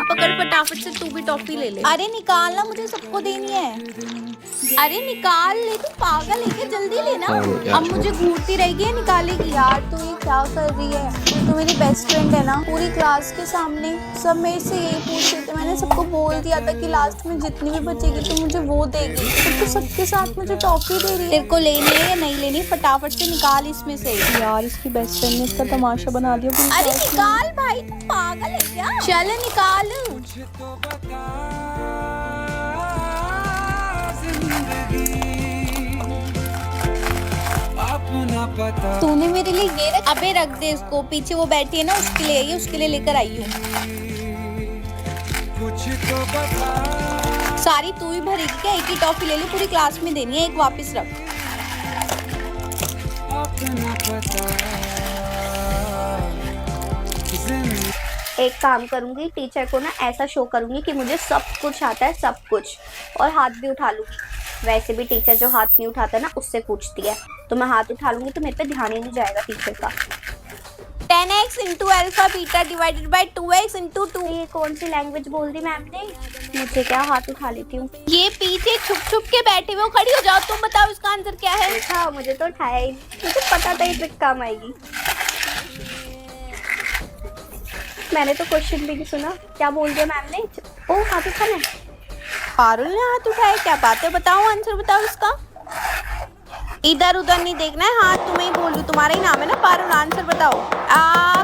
पकड़ फटाफट से, तू भी टॉफी ले ले। अरे निकालना, मुझे सबको देनी है। अरे निकाल ले, तू पागल है क्या? जल्दी लेना। अब मुझे घूरती रहेगी, निकालेगी। यार तू ये क्या कर रही है? तू मेरी बेस्ट फ्रेंड है ना। पूरी क्लास के सामने सब मेरे से यही पूछ रहे थे। मैंने सबको बोल दिया था कि लास्ट में जितनी भी बचेगी तो मुझे वो देगी। तो सबके साथ मुझे टॉफी दे रही है। तेरे को लेनी है या नहीं लेनी? फटाफट से निकाल इसमें से। यार इसकी बेस्ट फ्रेंड ने इसका तमाशा बना दिया। अरे निकाल भाई, तू पागल है क्या? चल निकाल। तूने मेरे लिए ये रख। अबे रख दे इसको, पीछे वो बैठी है ना, उसके लिए आई है, उसके लिए लेकर आई हूँ। सारी तू ही भरेगी क्या? एक ही टॉफी ले ले, पूरी क्लास में देनी है। एक वापस रख। एक काम करूंगी, टीचर को ना ऐसा शो करूंगी कि मुझे सब कुछ आता है, सब कुछ, और हाथ भी उठा लूंगी। वैसे भी टीचर जो हाथ नहीं उठाता ना उससे पूछती है, तो मैं हाथ उठा लूंगी तो मेरे पे ध्यान ही नहीं जाएगा टीचर का। 10x into alpha beta divided by 2x into 2। ये कौन सी लैंग्वेज बोल दी मैम ने? मुझे क्या, हाथ उठा लेती हूँ। ये पीछे छुप छुप के बैठे हुए, खड़ी हो जाओ। तुम बताओ इसका आंसर क्या है? देखा, मुझे तो उठाया ही, मुझे पता था ये ट्रिक काम आएगी। मैंने तो क्वेश्चन भी नहीं सुना, क्या बोल दिया मैम ने? ओ हाथ उठाना। पारुल ने हाथ उठाया, क्या बात है? बताओ आंसर, बताओ इसका। इधर उधर नहीं देखना है, हाथ तुम्हें ही बोल रही, तुम्हारा ही नाम है ना पारुल। आंसर बताओ।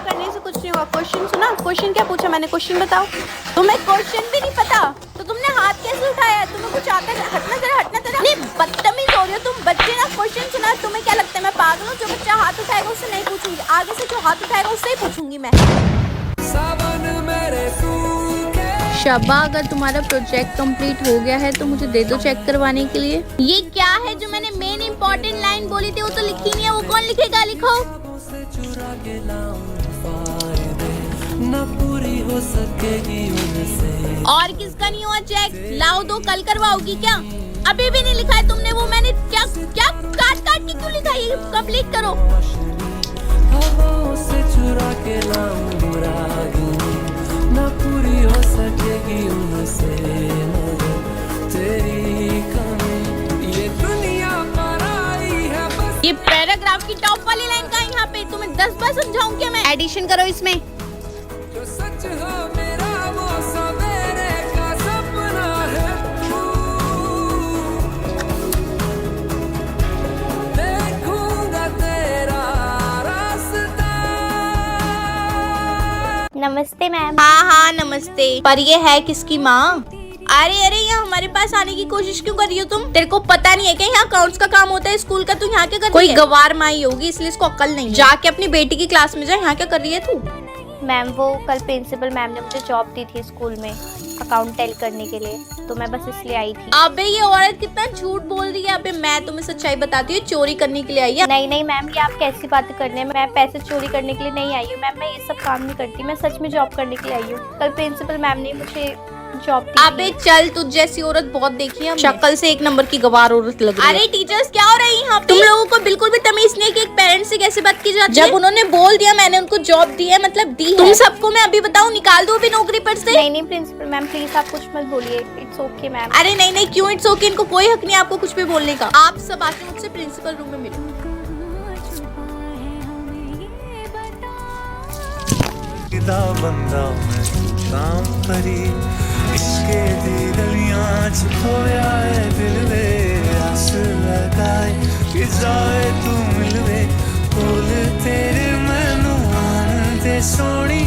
करने से कुछ नहीं होगा। क्वेश्चन सुना? क्वेश्चन क्या पूछा मैंने? क्वेश्चन बताओ। तुम्हें क्वेश्चन भी नहीं पता तो तुमने हाथ कैसे उठाया? तुम्हें कुछ आता है? हटना जरा, हटना जरा। नहीं, बदतमीज हो रही हो तुम। बच्चे ना क्वेश्चन सुना, तुम्हें क्या लगता है मैं पागल हूँ? जो बच्चा हाथ उठाएगा उससे नहीं पूछूंगी, आगे से जो हाथ उठाएगा उससे ही पूछूंगी मैं। शबा, अगर तुम्हारा प्रोजेक्ट कंप्लीट हो गया है तो मुझे दे दो चेक करवाने के लिए। ये क्या है जो मैंने मेन इंपॉर्टेंट लाइन बोली थी वो तो लिखी नहीं है, वो कौन लिखेगा? लिखो। न पूरी हो सकेगी उनसे। और किसका नहीं हुआ चेक? लाओ दो, कल करवाओगी क्या? अभी भी नहीं लिखा है तुमने वो? मैंने क्या क्या काट काट के क्यों लिखा? ये कंप्लीट करो। से चुरा के न पूरी हो सकेगी उनसे, तेरी कमी ये दुनिया पर आई है बस। ये पैराग्राफ की टॉप वाली लाइन का यहाँ पे तुम्हें 10 बार समझाऊं क्या मैं? एडिशन करो इसमें। जो सच हो मेरा वो सवेरे का सपना है, देखूंगा तेरा रास्ता। नमस्ते मैम। हाँ नमस्ते। पर ये है किसकी माँ? अरे यहाँ हमारे पास आने की कोशिश क्यों कर रही हो तुम? तेरे को पता नहीं है क्या यहाँ अकाउंट्स का काम होता है स्कूल का? तू यहाँ क्या कर रही है? कोई गवार माई होगी इसलिए इसको अक्ल नहीं। जाके अपनी बेटी की क्लास में जा। यहाँ क्या कर रही है तू? मैम वो कल प्रिंसिपल मैम ने मुझे जॉब दी थी स्कूल में अकाउंट टेल करने के लिए, तो मैं बस इसलिए आई थी। अबे ये औरत कितना झूठ बोल रही है। अबे मैं तुम्हें सच्चाई बताती हूँ, चोरी करने के लिए आई है। नहीं मैम, ये आप कैसी बातें कर रहे हैं? मैं पैसे चोरी करने के लिए नहीं आई हूँ मैम, मैं ये सब काम नहीं करती। मैं सच में जॉब करने के लिए आई हूँ। कल प्रिंसिपल मैम ने मुझे जॉब दी। अबे चल, तुझ जैसी औरत बहुत देखी है, शक्ल से एक नंबर की गवार औरत लग रही है। अरे टीचर्स क्या हो रही है यहाँ पे? तुम लोगों को बिल्कुल भी तमीज नहीं है कि एक पेरेंट्स से कैसे बात की जाती है? जब उन्होंने बोल दिया मैंने उनको जॉब दी है मतलब दी है। तुम सबको मैं अभी बताऊँ निकाल दो अभी नौकरी पर से। नहीं प्रिंसिपल मैम प्लीज आप कुछ मत बोलिए। It's okay ma'am. अरे नहीं क्यों इट्स ओके? इनको कोई हक नहीं आपको कुछ भी बोलने का। आप सब आके मुझसे प्रिंसिपल रूम में मिलो। बंदा मैं काम करी इसके दिलियां खोया है दिल में आस लगाए कि जाए तू मिलवे बोल तेरे मैनू आंदे सोनी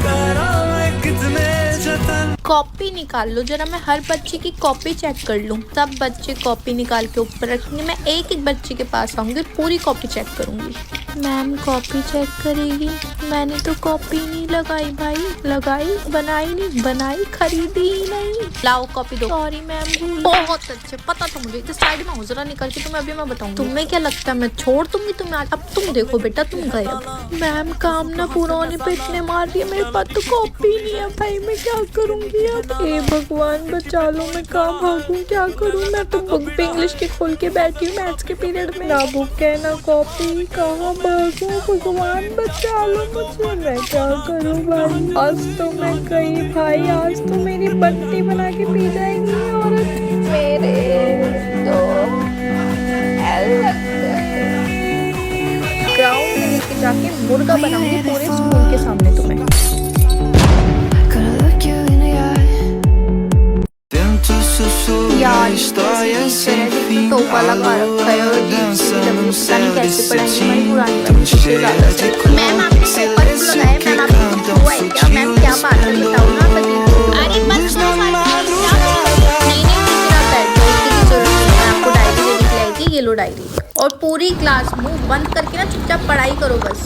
करा मैं कितने जतन। कॉपी निकाल लो जरा, मैं हर बच्चे की कॉपी चेक कर लूं। सब बच्चे कॉपी निकाल के ऊपर रखेंगे, मैं एक एक बच्चे के पास आऊंगी, पूरी कॉपी चेक करूंगी। मैम कॉपी चेक करेगी? मैंने तो कॉपी नहीं लगाई भाई, लगाई बनाई नहीं, बनाई खरीदी ही नहीं। लाओ कॉपी दो। Sorry ma'am. बहुत अच्छे, पता था मुझे। इस साइड में जरा निकल के तुम्हें अभी मैं बताऊंगी। तुम्हें क्या लगता है मैं छोड़ दूंगी तुम्हें? अब तुम देखो बेटा, तुम गए। अब मैम काम ना पूरा होने पे इतने मार दिए, मेरे पास तो कॉपी नहीं है भाई, मैं क्या करूंगी अब? हे भगवान बचा लो, मैं कहाँ भागूं, क्या करूं? मैं तो बुक पे इंग्लिश की खोल के बैठी हूँ मैथ्स के पीरियड में, ना बुक है ना कॉपी, कहाँ भगवान बचा लो मुझे, मैं क्या करूं भाई। आज तो मैं गई भाई, आज तो मेरी बत्ती बना के पी जाएंगी औरत। मेरे तो ग्राउंड में लेके जाके मुर्गा बनाऊंगी पूरे स्कूल के सामने तुम्हें। यार टोपा लगा रखा है और पता नहीं कैसे पढ़ाएंगे मैम। आपने पेपर लगाए मैम, आपको हुआ है क्या मैम? क्या बात है बताओ ना। अरे बस आपको डायरी देने के लाएगी, ये लो डायरी। और पूरी क्लास मुंह बंद करके ना चुपचाप पढ़ाई करो बस।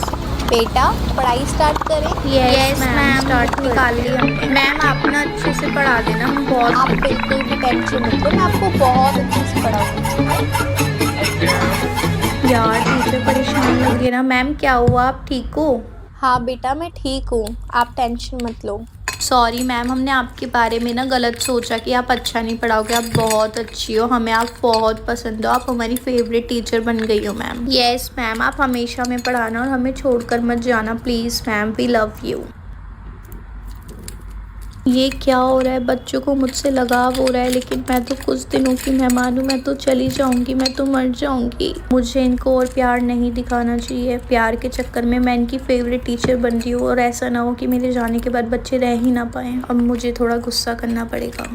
बेटा पढ़ाई स्टार्ट करें? यस मैम, स्टार्ट निकाल लिया। मैम आप ना अच्छे से पढ़ा देना, हम बहुत। आप बिल्कुल भी टेंशन मत लो, मैं आपको बहुत अच्छे से पढ़ाऊंगी। यार टीचर परेशान लग रही है ना। मैम क्या हुआ, आप ठीक हो? हाँ बेटा मैं ठीक हूँ, आप टेंशन मत लो। सॉरी मैम, हमने आपके बारे में ना गलत सोचा कि आप अच्छा नहीं पढ़ाओगे। आप बहुत अच्छी हो, हमें आप बहुत पसंद हो, आप हमारी फेवरेट टीचर बन गई हो मैम। यस मैम, आप हमेशा हमें पढ़ाना और हमें छोड़कर मत जाना please ma'am, we love you. ये क्या हो रहा है, बच्चों को मुझसे लगाव हो रहा है, लेकिन मैं तो कुछ दिनों की मेहमान हूँ, मैं तो चली जाऊँगी, मैं तो मर जाऊँगी। मुझे इनको और प्यार नहीं दिखाना चाहिए। प्यार के चक्कर में मैं इनकी फेवरेट टीचर बन रही हूँ और ऐसा ना हो कि मेरे जाने के बाद बच्चे रह ही ना पाएँ। अब मुझे थोड़ा गुस्सा करना पड़ेगा।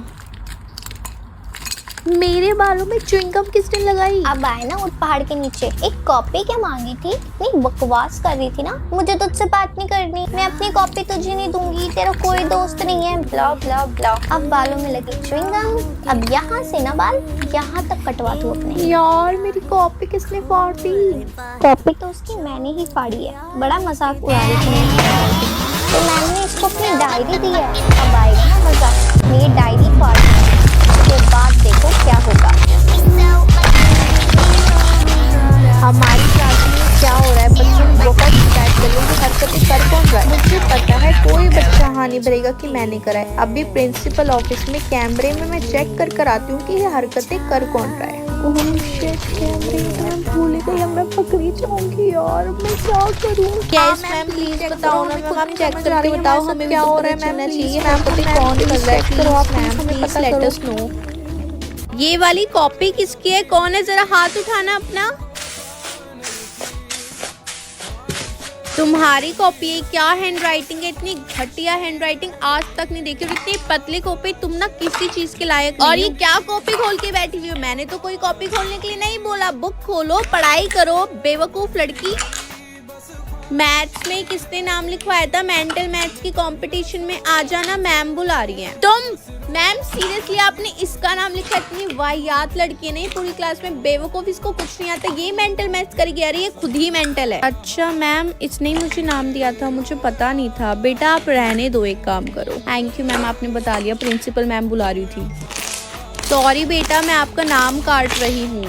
मेरे बालों में च्युइंगम किसने लगाई? अब आए ना उस पहाड़ के नीचे। एक कॉपी क्या मांगी थी? इतनी बकवास कर रही थी ना। मुझे तुझसे बात नहीं करनी, मैं अपनी कॉपी तुझे नहीं दूंगी, तेरा कोई दोस्त नहीं है, ब्ला ब्ला ब्ला। अब बालों में लगी च्युइंगम, अब यहाँ से ना बाल यहाँ तक कटवा तू अपने। यार मेरी कॉपी किसने फाड़ दी? कॉपी तो उसकी मैंने ही फाड़ी है, बड़ा मजाक उड़ा रही थी। तो मैंने इसको अपनी डायरी दी है, अब आएगा ना मजाक। ये डायरी फाड़ दी, उसके बाद देखो क्या होगा। हमारी क्लास में क्या हो रहा है? बच्चों बहुत शिकायत कर रहे हैं कि हरकतें कर कौन रहा है। मुझे पता है कोई बच्चा हाँ नहीं भरेगा कि मैंने करा है। अभी प्रिंसिपल ऑफिस में कैमरे में मैं चेक कर आती हूँ कि ये हरकतें कर कौन रहा है। कैमरे में भूल गई, मैं पकड़ी जाऊंगी यार, मैं क्या करूँ? यस मैम प्लीज बताओ ना मैम, चेक करके बताओ हमें क्या हो रहा है मैम। चाहिए मैम पता कौन कर रहा है, करो आप मैम, हमें पता लेट अस नो। ये वाली कॉपी किसकी है? कौन है? जरा हाथ उठाना अपना। तुम्हारी कॉपी है? क्या हैंडराइटिंग है, इतनी घटिया हैंडराइटिंग आज तक नहीं देखी। और इतनी पतली कॉपी, तुम ना किसी चीज के लायक नहीं। और ये क्या कॉपी खोल के बैठी हुई हो? मैंने तो कोई कॉपी खोलने के लिए नहीं बोला। बुक खोलो, पढ़ाई करो, बेवकूफ लड़की। मैथ्स में किसने नाम लिखवाया था? मेंटल मैथ्स की कंपटीशन में आ जाना, मैम बुला रही हैं। तुम मैम सीरियसली आपने इसका नाम लिखा? इतनी वाहियात लड़की है नहीं पूरी क्लास में, बेवकूफ, इसको कुछ नहीं आता, ये मेंटल मैथ्स करके आ रही है, खुद ही मेंटल है। अच्छा मैम, इसने ही मुझे नाम दिया था, मुझे पता नहीं था। बेटा आप रहने दो, एक काम करो। थैंक यू मैम, आपने बता दिया, प्रिंसिपल मैम बुला रही थी। सॉरी बेटा, मैं आपका नाम काट रही हूँ।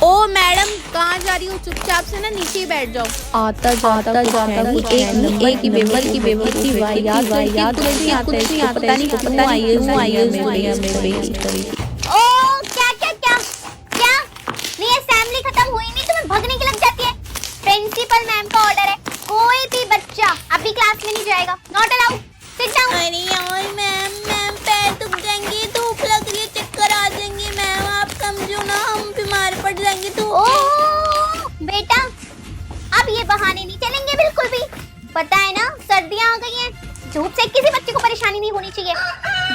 ओ मैडम कहाँ जा रही हो? चुपचाप से ना नीचे ही बैठ जाओ। आता जाता कुछ एक नंबर की बेवकूफी, वाहियात कुछ नहीं आता है, पता नहीं क्यों आई है। ओ क्या क्या क्या क्या? नहीं असेंबली खत्म हुई नहीं, तुम्हें भगने की लग जाती है। प्रिंसिपल मैम का ऑर्डर है, कोई भी बच्चा अभी क्लास में नहीं जाएगा, नॉट अलाउड। Sit down. अरे यार मैम पैर दुख जाएंगे, धूप लग रही है, चक्कर आ जाएंगे मैम, आप समझो ना, हम बीमार पड़ जाएंगे। तो बेटा अब ये बहाने नहीं चलेंगे बिल्कुल भी। पता है ना सर्दियाँ आ गई हैं, धूप से किसी बच्चे को परेशानी नहीं होनी चाहिए।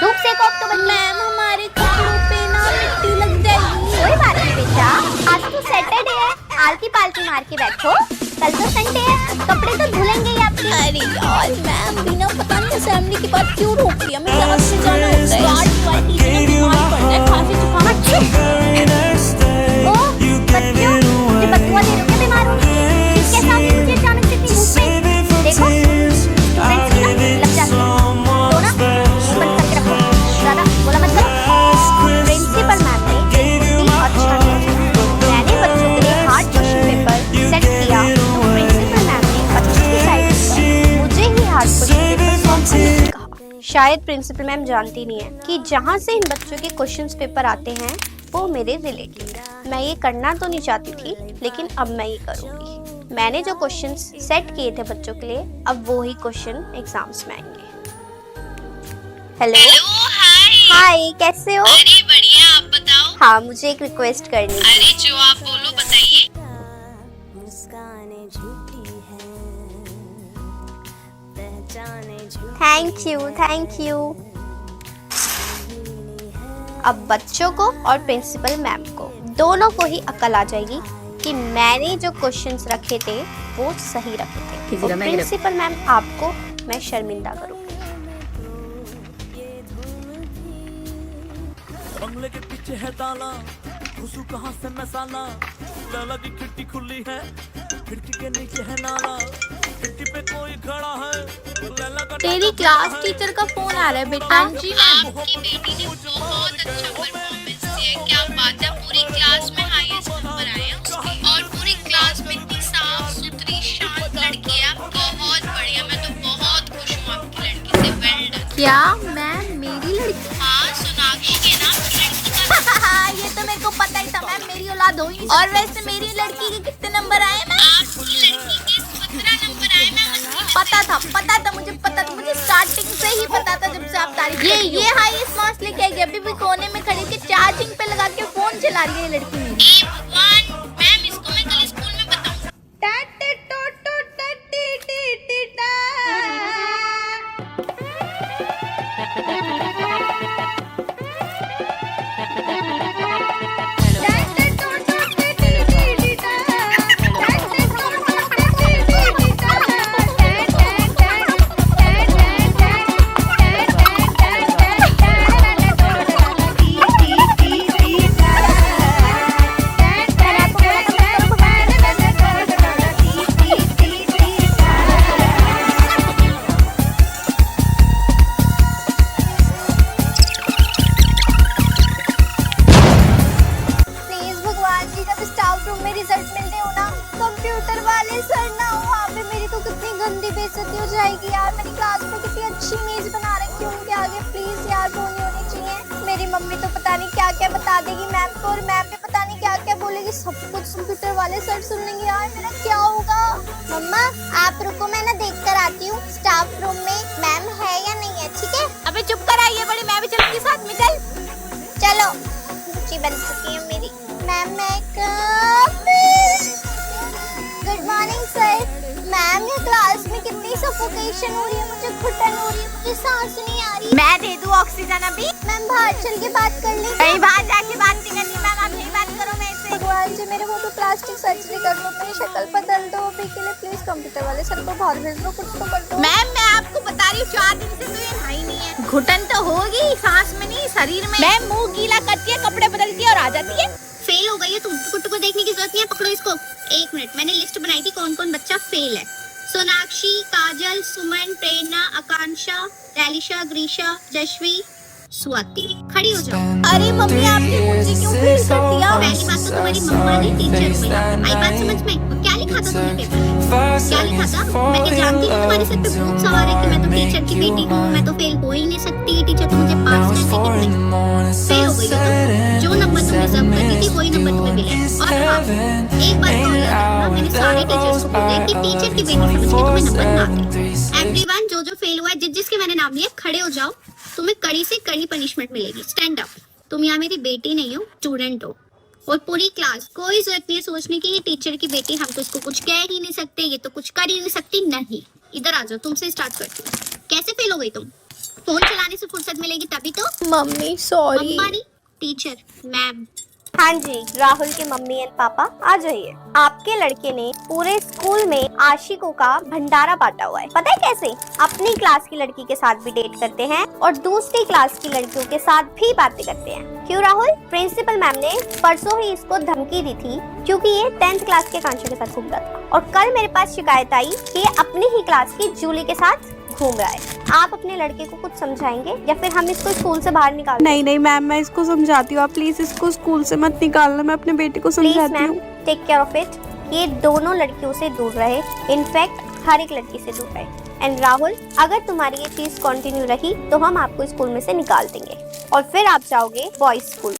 धूप से को तो मैम हमारे कपड़ों पे ना मिट्टी लग जाएगी। कोई बात नहीं बेटा, आज तो सैटरडे है, आलती पालती मार के बैठो, कल तो संडे है, कपड़े तो धुलेंगे ही आपके। अरे यार मैम बिना पता नहीं असेंबली के बाद क्यों रोकती है? हमें क्लास से जाना होता है। बीमार पड़ना है, खांसी जुकाम। ओ बच्चों, मुझे बदुआ दे रहे हो क्या बीमार होने की? किसके सामने मुझे अचानक से इतनी धूप में? देखो स्टूडेंट्स की ना लग जाती है, तो ना मुंह बंद करके रखो, ज़्यादा बोला मत करो। प्रिंसिपल मैम ने बहुत अच्छा किया, मैंने बच्चों के लिए हार्ड क्वेश्चन पेपर सेट किया, तो प्रिंसिपल मैम ने बच्चों की साइड पर मुझे ही हार्ड क्वेश्चन पेपर सॉल्व करने को कहा। शायद प्रिंसिपल मैम जानती नहीं है कि जहाँ से इन बच्चों के क्वेश्चंस पेपर आते हैं वो मेरे रिलेटिव। मैं ये करना तो नहीं चाहती थी, लेकिन अब मैं ये करूँगी। मैंने जो क्वेश्चन सेट किए थे बच्चों के लिए, अब वो ही क्वेश्चन एग्जाम्स में आएंगे। हेलो हाय, कैसे हो? अरे बढ़िया, आप बताओ। हाँ, मुझे एक रिक्वेस्ट करनी थी। अरे जो आप बोलो, बताइए। Thank you. अब बच्चों को और प्रिंसिपल मैम को दोनों को ही अकल आ जाएगी कि मैंने जो क्वेश्चंस रखे थे वो सही रखे थे। और प्रिंसिपल मैम आपको मैं शर्मिंदा करूंगी। बंगले के पीछे है ताला, घुसू कहाँ से मैं साला, लैला की खिड़की खुली है, खिड़की के नीचे है नाला, खिड़की पे कोई खड़ा है, लैला का तेरी क्लास टीचर का फोन आ रहा है बेटा। जी मैम, आपकी बेटी ने बहुत अच्छा परफॉर्मेंस दिया। क्या बात है, पूरी क्लास में हाईएस्ट नंबर आए हैं उसके। और पूरी क्लास में इतनी साफ सुथरी शांत लड़की है, बहुत बढ़िया। मैं तो बहुत खुश हूँ आपकी लड़की से। Well done. क्या मैम, मेरी लड़की? हाँ, सोनाक्षी के नाम की लड़की का। ये तो मेरे को पता ही था मैम, मेरी औलाद हो ही। और वैसे मेरी लड़की के कितने नंबर आए मैम? आपकी लड़की के 17 नंबर आए मैम। पता था मुझे स्टार्टिंग से ही पता था, जब से आप तारीफ ये हाईएस्ट मार्क्स लेके आई। अभी भी कोने में खड़ी के चार्जिंग पे लगा के फोन चला रही है लड़की मेरी। ए भगवान, मैम इसको मैं कल स्कूल में बताऊं। कंप्यूटर वाले सर ना हो वहाँ पे, मेरी तो कितनी गंदी बेइज्जती हो जाएगी यार। मेरी क्लास में कितनी अच्छी इमेज बना रखी है उनके आगे, प्लीज यार वो नहीं होनी चाहिए। मेरी मम्मी तो पता नहीं क्या क्या बता देगी मैम को, और मैम भी पता नहीं क्या क्या बोलेगी। सब कुछ कंप्यूटर वाले सर सुन लेंगे यार, मेरा क्या होगा? मम्मा आप रुको, मैं ना देख कर आती हूँ स्टाफ रूम में मैम है या नहीं है, ठीक है? अबे चुप कर, आइए बड़ी, मैं भी चलूंगी साथ में। चल चलो, रुचि बन चुकी है मेरी। Ma'am good morning sir. Ma'am ये क्लास में कितनी सफोकेशन हो रही है, मुझे घुटन हो रही है, मुझे सांस नहीं आ रही। मैं दे दूं ऑक्सीजन अभी? मैम बाहर चल के बात कर ले। कहीं बाहर जाके बात नहीं करनी मैम, आप यही बात करो मेरे से। भगवान जी मेरे मुंह पे प्लास्टिक सर्जरी कर दो, मेरी शक्ल बदल दो अभी के लिए प्लीज। कंप्यूटर वाले सर को बाहर भेज दो, कुछ तो कर दो। मैम मैं आपको बता रही हूँ, 4 दिन से तो ये नहाई नहीं है। घुटन तो होगी, सांस में नहीं शरीर में। मैम मुंह गीला करती है, कपड़े बदलती है और आ जाती है। फेल हो गई है तुम, कुट्टू को देखने की जरूरत नहीं है। पकड़ो इसको। 1 मिनट, मैंने लिस्ट बनाई थी कौन कौन बच्चा फेल है। सोनाक्षी, काजल, सुमन, प्रेरणा, आकांक्षा, रैलिशा, ग्रीशा, जशवी, स्वाति। खड़ी हो जाओ। अरे मम्मी आपने मुझे क्यों फेल कर दिया? पहली बात तो तुम्हारी मम्मा ने टीचर हुई। आई बात समझ में? क्या लिखा था तुमने पेपर में? क्या लिखा था? मैं जानती हूँ तुम्हारे सर पे भूत सवार है कि मैं तो टीचर की बेटी हूँ, मैं तो फेल हो ही नहीं सकती, टीचर तो मुझे पास कर देगी। फेल हो गई हो तुम। जो नंबर तुम डिजर्व करती थी वही नंबर तुम्हें मिले। और हाँ, एक बात और याद रखना, मैंने सारे टीचर्स को बोला कि टीचर की बेटी समझ के तुम्हें नंबर ना दे। एवरीवन, जो फेल हुआ है, जिसके मैंने नाम लिया, खड़े हो जाओ। तुम्हें कड़ी से कड़ी पनिशमेंट मिलेगी। Stand up. तुम यहाँ मेरी बेटी नहीं हो, स्टूडेंट हो। और पूरी क्लास, कोई जरूरत नहीं है सोचने की ये टीचर की बेटी, हम तो इसको कुछ कह ही नहीं सकते, ये तो कुछ कर ही नहीं सकती। नहीं, इधर आ जाओ, तुमसे स्टार्ट करती हूँ। कैसे फेल हो गई तुम? फोन चलाने से फुर्सत मिलेगी तभी तो। Mummy sorry. मम्मा नहीं, टीचर, मैम। हाँ जी, राहुल के मम्मी एंड पापा आ जाइए। आपके लड़के ने पूरे स्कूल में आशिकों का भंडारा बांटा हुआ है। पता है कैसे? अपनी क्लास की लड़की के साथ भी डेट करते हैं और दूसरी क्लास की लड़कियों के साथ भी बातें करते हैं। क्यों राहुल? प्रिंसिपल मैम ने परसों ही इसको धमकी दी थी क्योंकि ये 10th क्लास के कांचों के साथ घूम रहा था, और कल मेरे पास शिकायत आई कि ये अपनी ही क्लास की जूली के साथ घूम रहा है। आप अपने लड़के को कुछ समझाएंगे या फिर हम इसको स्कूल से बाहर निकाल? नहीं मैम, मैं इसको समझाती हूँ। आप प्लीज इसको स्कूल से मत निकालना, मैं अपने बेटे को प्लीज समझाती मैम, हूँ। Take care of it. ये दोनों लड़कियों से दूर रहे, इनफैक्ट हर एक लड़की से दूर रहे। एंड राहुल, अगर तुम्हारी ये चीज कंटिन्यू रही तो हम आपको स्कूल में से निकाल देंगे और फिर आप जाओगे बॉयज स्कूल।